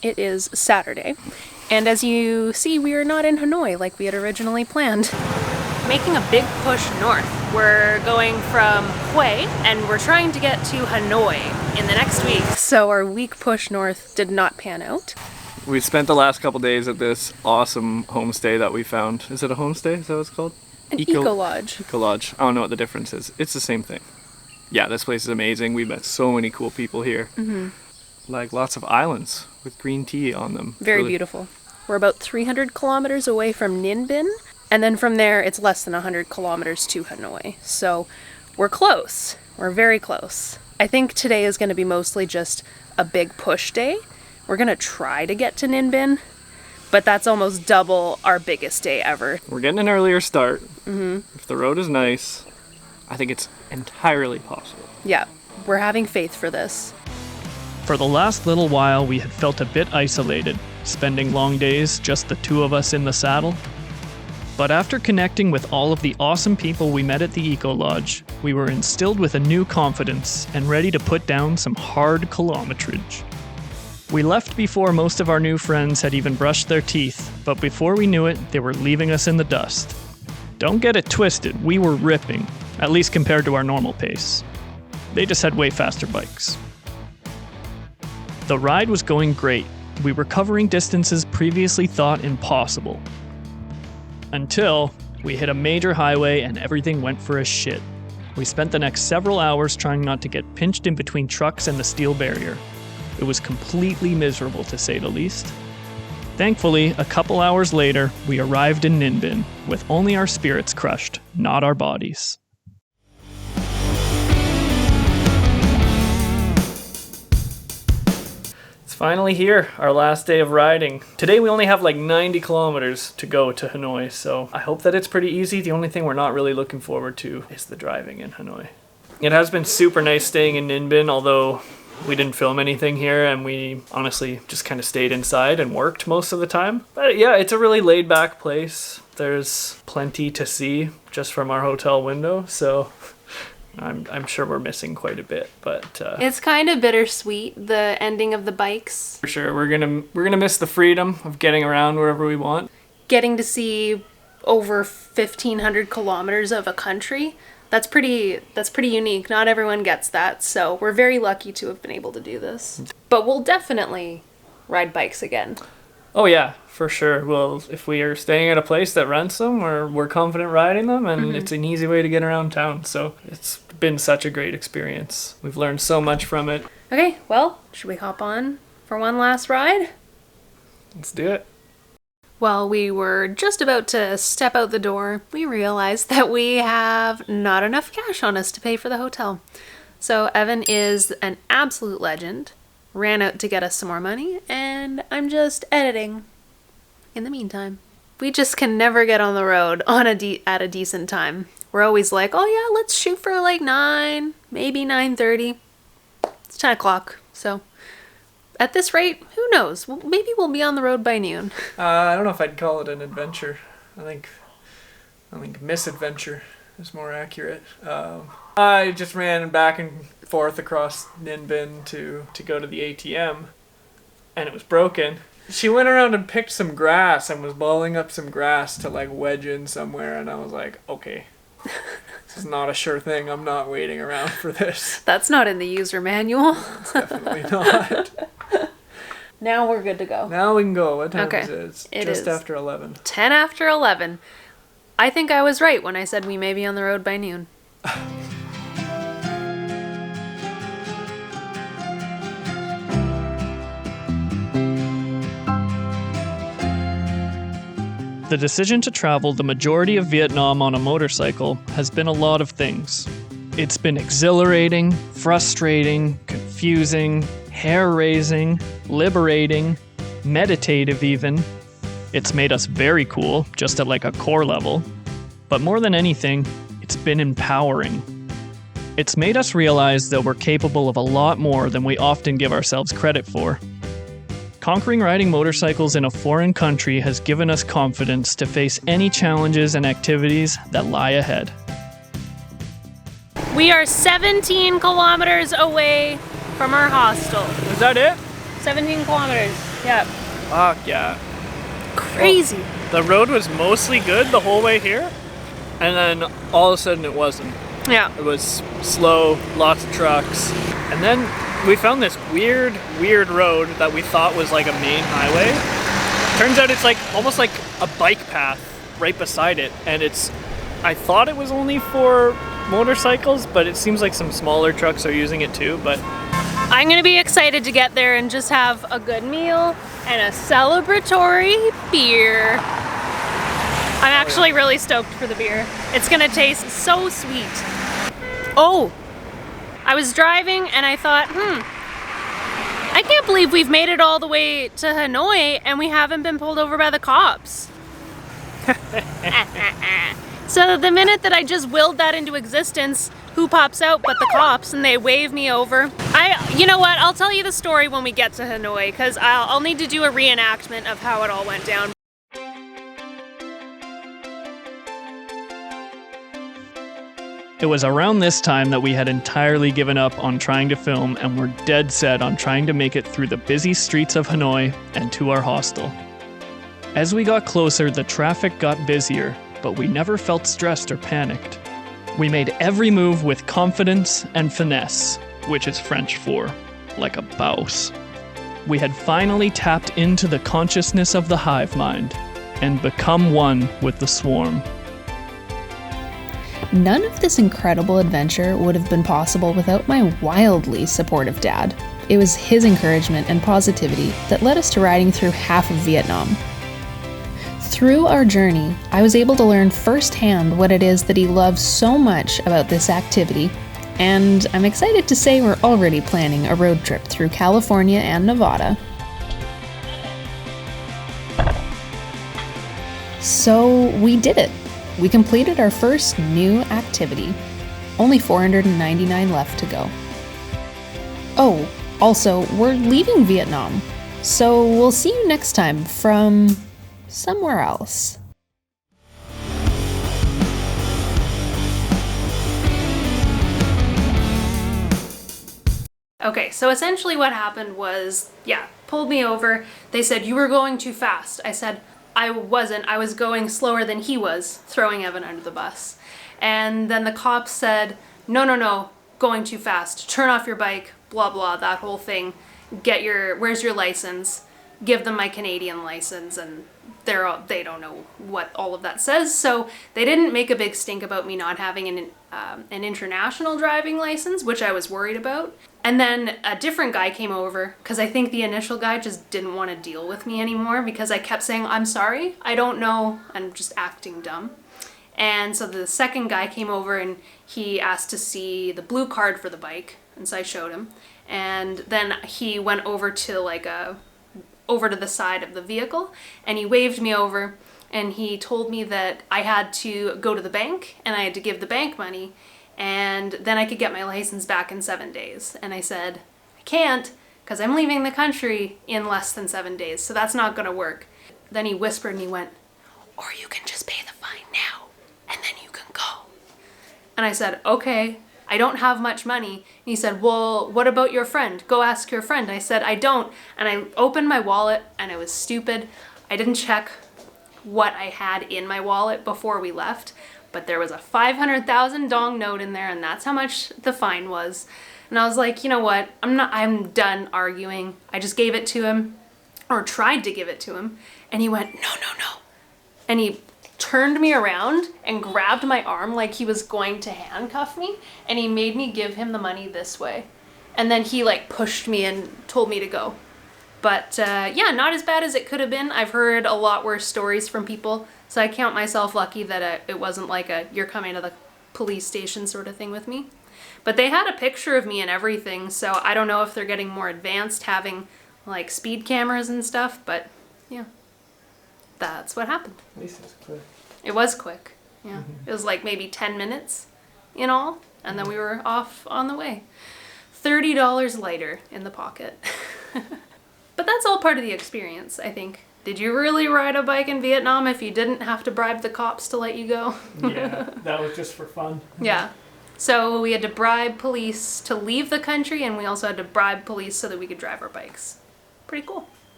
It is Saturday, and as you see, we are not in Hanoi like we had originally planned. Making a big push north. We're going from Hue, and we're trying to get to Hanoi in the next week. So our week push north did not pan out. We spent the last couple days at this awesome homestay that we found. Is it a homestay? Is that what it's called? An eco lodge. Eco lodge. I don't know what the difference is. It's the same thing. Yeah, this place is amazing. We met so many cool people here. Like lots of islands with green tea on them. Very beautiful. We're about 300 kilometers away from Ninh Binh, and then from there it's less than 100 kilometers to Hanoi. So we're close. We're very close. I think today is going to be mostly just a big push day. We're going to try to get to Ninh Binh, but that's almost double our biggest day ever. We're getting an earlier start. If the road is nice, I think it's entirely possible. Yeah, we're having faith for this. For the last little while, we had felt a bit isolated, spending long days, just the two of us in the saddle. But after connecting with all of the awesome people we met at the Eco Lodge, we were instilled with a new confidence and ready to put down some hard kilometrage. We left before most of our new friends had even brushed their teeth, but before we knew it, they were leaving us in the dust. Don't get it twisted, we were ripping, at least compared to our normal pace. They just had way faster bikes. The ride was going great. We were covering distances previously thought impossible. Until we hit a major highway and everything went for a shit. We spent the next several hours trying not to get pinched in between trucks and the steel barrier. It was completely miserable, to say the least. Thankfully, a couple hours later, we arrived in Ninh Binh, with only our spirits crushed, not our bodies. It's finally here, our last day of riding. Today we only have like 90 kilometers to go to Hanoi, so I hope that it's pretty easy. The only thing we're not really looking forward to is the driving in Hanoi. It has been super nice staying in Ninh Binh, although we didn't film anything here, and we honestly just kind of stayed inside and worked most of the time. But yeah, it's a really laid-back place. There's plenty to see just from our hotel window, so I'm sure we're missing quite a bit. But It's kind of bittersweet, the ending of the bikes. for sure, we're gonna miss the freedom of getting around wherever we want. Getting to see over 1,500 kilometers of a country. That's pretty unique. Not everyone gets that, so we're very lucky to have been able to do this. But we'll definitely ride bikes again. Oh yeah, for sure. Well, if we are staying at a place that rents them, or we're confident riding them, and it's an easy way to get around town. So it's been such a great experience. We've learned so much from it. Okay, well, should we hop on for one last ride? Let's do it. While we were just about to step out the door, we realized that we have not enough cash on us to pay for the hotel. So Evan is an absolute legend, ran out to get us some more money, and I'm just editing in the meantime. We just can never get on the road on at a decent time. We're always like, oh yeah, let's shoot for like 9, maybe 9:30. It's 10 o'clock, so at this rate, who knows? Maybe we'll be on the road by noon. I don't know if I'd call it an adventure. I think misadventure is more accurate. I just ran back and forth across Ninh Binh to go to the ATM, and it was broken. She went around and picked some grass and was balling up some grass to like wedge in somewhere, and I was like, okay, this is not a sure thing. I'm not waiting around for this. That's not in the user manual. It's definitely not. Now we're good to go. Now we can go. What time Okay. is it? It's It just is after 11. 10 after 11. I think I was right when I said we may be on the road by noon. The decision to travel the majority of Vietnam on a motorcycle has been a lot of things. It's been exhilarating, frustrating, confusing, hair-raising, liberating, meditative even. It's made us very cool, just at like a core level. But more than anything, it's been empowering. It's made us realize that we're capable of a lot more than we often give ourselves credit for. Conquering riding motorcycles in a foreign country has given us confidence to face any challenges and activities that lie ahead. We are 17 kilometers away from our hostel. Is that it? 17 kilometers. Yeah. Fuck yeah. Crazy. The road was mostly good the whole way here, and then all of a sudden it wasn't. Yeah. It was slow, lots of trucks. And then we found this weird road that we thought was like a main highway. Turns out it's like almost like a bike path right beside it, and I thought it was only for motorcycles, but it seems like some smaller trucks are using it too. But I'm gonna be excited to get there and just have a good meal and a celebratory beer. I'm actually really stoked for the beer. It's gonna taste so sweet. Oh, I was driving and I thought, I can't believe we've made it all the way to Hanoi and we haven't been pulled over by the cops. So the minute that I just willed that into existence, who pops out but the cops, and they wave me over. You know what, I'll tell you the story when we get to Hanoi, because I'll need to do a reenactment of how it all went down. It was around this time that we had entirely given up on trying to film and were dead set on trying to make it through the busy streets of Hanoi and to our hostel. As we got closer, the traffic got busier, but we never felt stressed or panicked. We made every move with confidence and finesse, which is French for like a bouse. We had finally tapped into the consciousness of the hive mind and become one with the swarm. None of this incredible adventure would have been possible without my wildly supportive dad. It was his encouragement and positivity that led us to riding through half of Vietnam. Through our journey, I was able to learn firsthand what it is that he loves so much about this activity, and I'm excited to say we're already planning a road trip through California and Nevada. So we did it. We completed our first new activity. Only 499 left to go. Oh, also, we're leaving Vietnam. So we'll see you next time from somewhere else. Okay, so essentially what happened was, pulled me over. They said, you were going too fast. I said, I wasn't. I was going slower than he was, throwing Evan under the bus. And then the cops said, no, going too fast. Turn off your bike, blah, blah, that whole thing. Where's your license? Give them my Canadian license, and they don't know what all of that says. So they didn't make a big stink about me not having an international driving license, which I was worried about. And then a different guy came over, because I think the initial guy just didn't want to deal with me anymore, because I kept saying, I'm sorry, I don't know, I'm just acting dumb. And so the second guy came over and he asked to see the blue card for the bike, and so I showed him. And then he went over to over to the side of the vehicle, and he waved me over, and he told me that I had to go to the bank and I had to give the bank money, and then I could get my license back in 7 days. And I said, I can't, because I'm leaving the country in less than 7 days, so that's not gonna work. Then he whispered and he went, or you can just pay the fine now, and then you can go. And I said, okay, I don't have much money. And he said, well, what about your friend? Go ask your friend. I said, I don't. And I opened my wallet, and I was stupid. I didn't check what I had in my wallet before we left, but there was a 500,000 dong note in there, and that's how much the fine was. And I was like, you know what? I'm done arguing. I just gave it to him, or tried to give it to him, and he went, no. And he turned me around and grabbed my arm like he was going to handcuff me, and he made me give him the money this way. And then he pushed me and told me to go. But not as bad as it could have been. I've heard a lot worse stories from people, so I count myself lucky that it wasn't like you're coming to the police station sort of thing with me. But they had a picture of me and everything, so I don't know if they're getting more advanced, having speed cameras and stuff, but yeah, that's what happened. at least it's quick. It was quick, yeah. It was maybe 10 minutes in all, and then we were off on the way. $30 lighter in the pocket. But that's all part of the experience, I think. Did you really ride a bike in Vietnam if you didn't have to bribe the cops to let you go? Yeah, that was just for fun. Yeah. So we had to bribe police to leave the country, and we also had to bribe police so that we could drive our bikes. Pretty cool.